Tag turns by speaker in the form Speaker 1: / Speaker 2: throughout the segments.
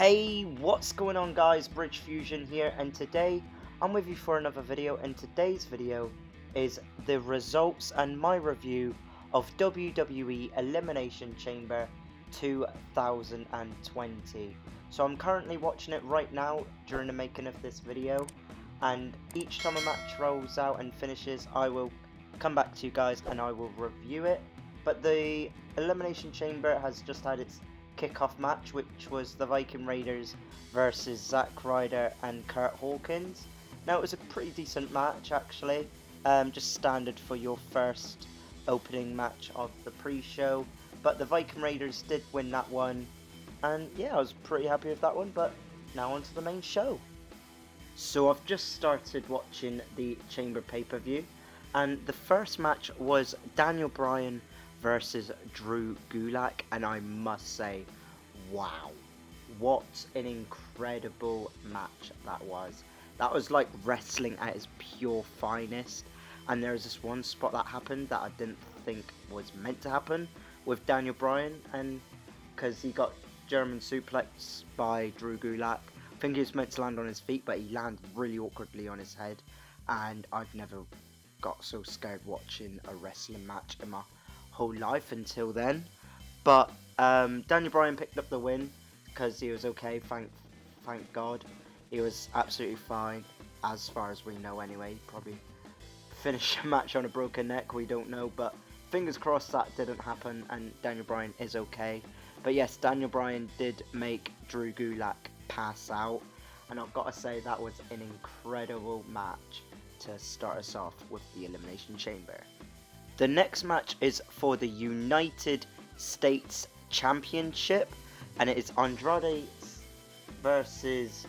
Speaker 1: Hey, what's going on guys, Bridge Fusion here, and today I'm with you for another video, and today's video is the results and my review of WWE Elimination Chamber 2020. So I'm currently watching it right now during the making of this video, and each time a match rolls out and finishes, I will come back to you guys and I will review it. But the Elimination Chamber has just had its kickoff match, which was the Viking Raiders versus Zack Ryder and Kurt Hawkins. Now it was a pretty decent match actually, just standard for your first opening match of the pre-show, but the Viking Raiders did win that one, and yeah, I was pretty happy with that one. But now on to the main show. So I've just started watching the Chamber pay-per-view, and the first match was Daniel Bryan versus Drew Gulak, and I must say, wow, what an incredible match that was. That was like wrestling at its pure finest, and there was this one spot that happened that I didn't think was meant to happen with Daniel Bryan, and because he got German suplex by Drew Gulak. I think he was meant to land on his feet, but he landed really awkwardly on his head, and I've never got so scared watching a wrestling match in my whole life until then. But Daniel Bryan picked up the win because he was okay, thank God. He was absolutely fine as far as we know anyway. Probably finish a match on a broken neck, we don't know, but fingers crossed that didn't happen and Daniel Bryan is okay. But yes, Daniel Bryan did make Drew Gulak pass out, and I've got to say that was an incredible match to start us off with the Elimination Chamber. The next match is for the United States Championship, and it is Andrade versus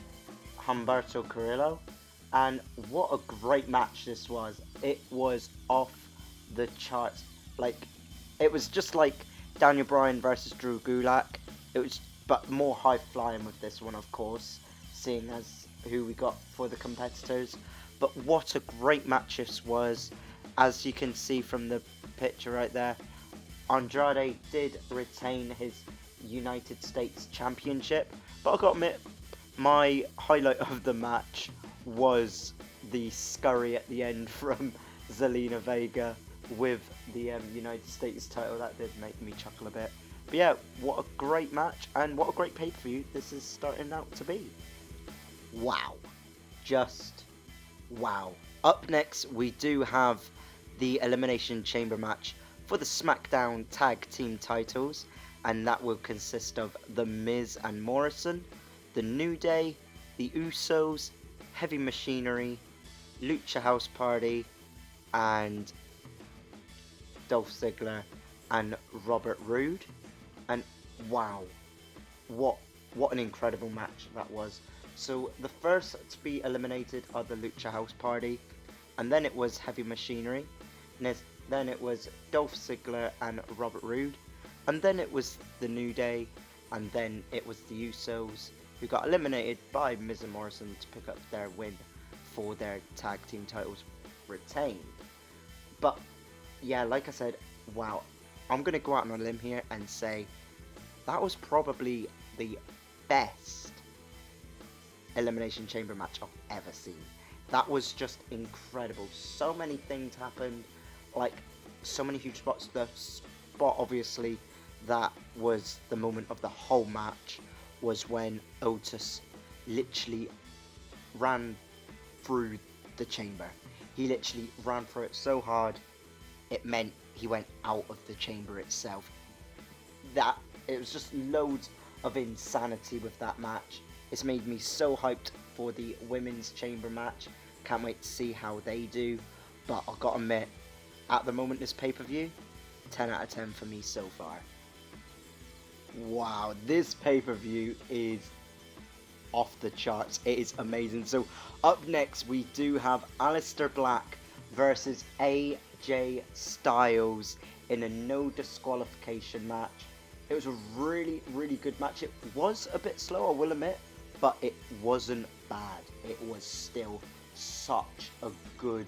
Speaker 1: Humberto Carrillo, and what a great match this was. It was off the charts. Like, it was just like Daniel Bryan versus Drew Gulak. It was, but more high flying with this one, of course, seeing as who we got for the competitors. But what a great match this was. As you can see from the picture right there, Andrade did retain his United States Championship, but I gotta admit, my highlight of the match was the scurry at the end from Zelina Vega with the United States title. That did make me chuckle a bit. But yeah, what a great match, and what a great pay-per-view this is starting out to be. Wow. Just wow. Up next, we do have the Elimination Chamber match for the SmackDown Tag Team titles, and that will consist of The Miz and Morrison, The New Day, The Usos, Heavy Machinery, Lucha House Party, and Dolph Ziggler and Robert Roode. And wow, what an incredible match that was. So the first to be eliminated are the Lucha House Party, and then it was Heavy Machinery, and then it was Dolph Ziggler and Robert Roode, and then it was the New Day, and then it was the Usos, who got eliminated by Miz and Morrison to pick up their win for their tag team titles retained. But yeah, like I said, wow, I'm going to go out on a limb here and say that was probably the best Elimination Chamber match I've ever seen. That was just incredible. So many things happened, like so many huge spots. The spot obviously that was the moment of the whole match was when Otis literally ran through the chamber. He literally ran through it so hard it meant he went out of the chamber itself. That it was just loads of insanity with that match. It's made me so hyped for the women's chamber match. Can't wait to see how they do. But I've got to admit, at the moment this pay-per-view, 10 out of 10 for me so far. Wow, this pay-per-view is off the charts. It is amazing. So up next we do have Aleister Black versus AJ Styles in a no disqualification match. It was a really good match. It was a bit slow, I will admit, but it wasn't bad. It was still such a good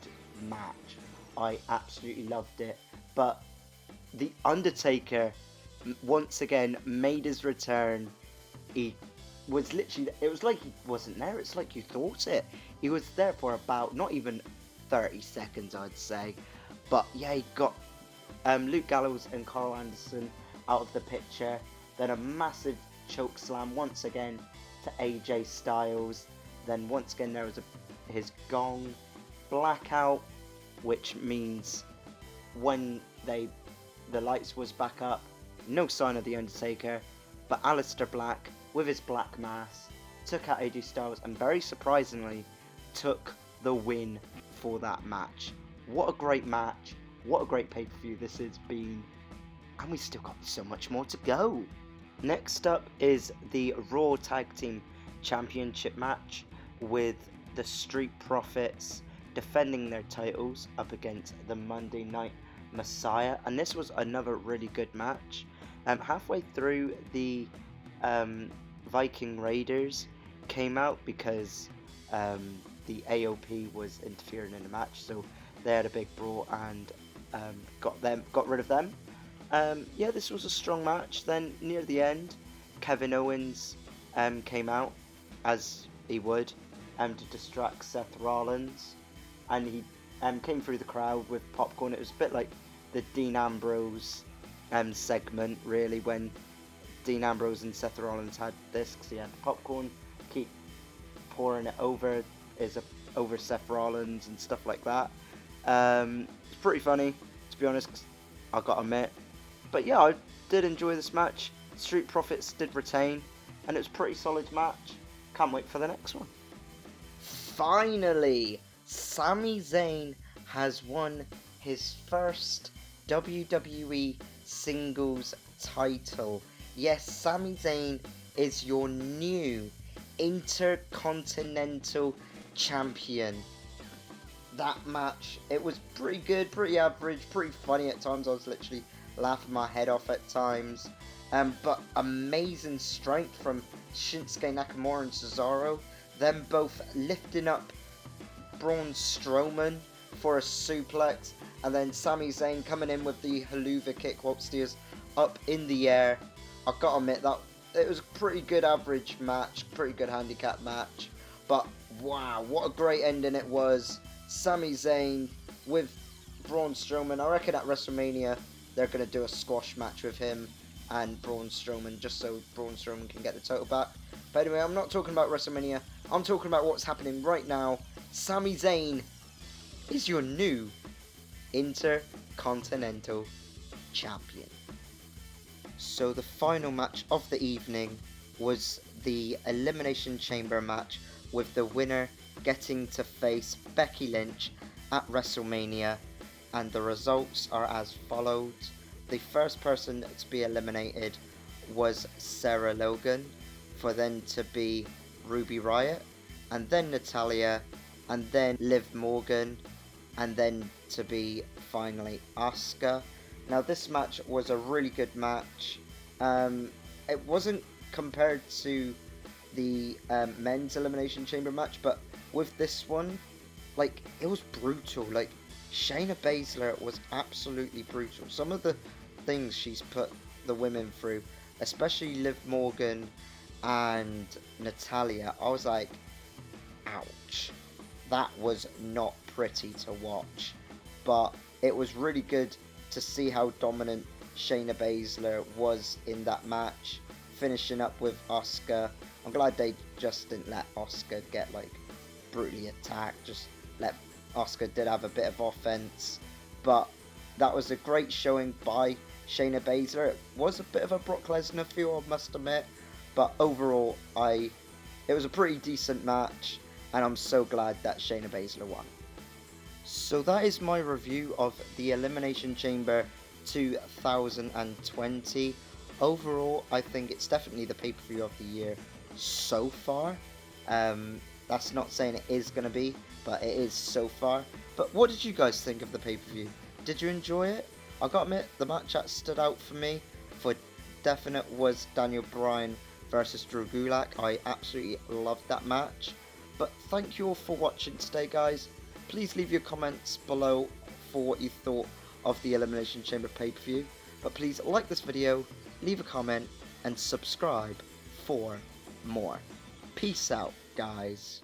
Speaker 1: match. I absolutely loved it. But The Undertaker once again made his return. He was literally, it was like he wasn't there. It's like you thought it. He was there for about not even 30 seconds, I'd say. But yeah, he got Luke Gallows and Carl Anderson out of the picture. Then a massive choke slam once again to AJ Styles. Then once again there was his gong blackout, which means when the lights was back up, no sign of the Undertaker, but Aleister Black with his black mask took out AJ Styles and very surprisingly took the win for that match. What a great match, what a great pay-per-view this has been, and we still got so much more to go. Next up is the Raw Tag Team Championship match with the Street Profits defending their titles up against the Monday Night Messiah, and this was another really good match. Halfway through, the Viking Raiders came out because the AOP was interfering in the match, so they had a big brawl and got rid of them. Yeah, this was a strong match. Then near the end, Kevin Owens came out, as he would, to distract Seth Rollins, and he came through the crowd with popcorn. It was a bit like the Dean Ambrose segment, really, when Dean Ambrose and Seth Rollins had this, because he had the popcorn, keep pouring it over Seth Rollins and stuff like that. It's pretty funny, to be honest, I gotta admit. But yeah, I did enjoy this match. Street Profits did retain, and it was a pretty solid match. Can't wait for the next one. Finally, Sami Zayn has won his first WWE singles title. Yes, Sami Zayn is your new Intercontinental Champion. That match, it was pretty good, pretty average, pretty funny at times. I was literally laughing my head off at times. But amazing strength from Shinsuke Nakamura and Cesaro. Them both lifting up Braun Strowman for a suplex. And then Sami Zayn coming in with the haluva kick whilst he is up in the air. I've got to admit that it was a pretty good average match, pretty good handicap match. But wow, what a great ending it was. Sami Zayn with Braun Strowman. I reckon at WrestleMania they're going to do a squash match with him and Braun Strowman, just so Braun Strowman can get the title back. But anyway, I'm not talking about WrestleMania. I'm talking about what's happening right now. Sami Zayn is your new Intercontinental Champion. So the final match of the evening was the Elimination Chamber match, with the winner getting to face Becky Lynch at WrestleMania, and the results are as follows. The first person to be eliminated was Sarah Logan, for then to be Ruby Riott, and then Natalya, and then Liv Morgan, and then to be finally Asuka. Now this match was a really good match. It wasn't compared to the men's Elimination Chamber match, but with this one, like, it was brutal. Like, Shayna Baszler was absolutely brutal. Some of the things she's put the women through, especially Liv Morgan and Natalya, I was like, ouch. That was not pretty to watch. But it was really good to see how dominant Shayna Baszler was in that match, finishing up with Asuka. I'm glad they just didn't let Asuka get, like, brutally attacked. Just let Asuka did have a bit of offense. But that was a great showing by Shayna Baszler. It was a bit of a Brock Lesnar feel, I must admit. But overall, it was a pretty decent match, and I'm so glad that Shayna Baszler won. So that is my review of the Elimination Chamber 2020. Overall, I think it's definitely the pay-per-view of the year so far. That's not saying it is going to be, but it is so far. But what did you guys think of the pay-per-view? Did you enjoy it? I gotta admit, the match that stood out for me for definite was Daniel Bryan versus Drew Gulak. I absolutely loved that match. But thank you all for watching today, guys. Please leave your comments below for what you thought of the Elimination Chamber pay-per-view. But please like this video, leave a comment, and subscribe for more. Peace out, guys.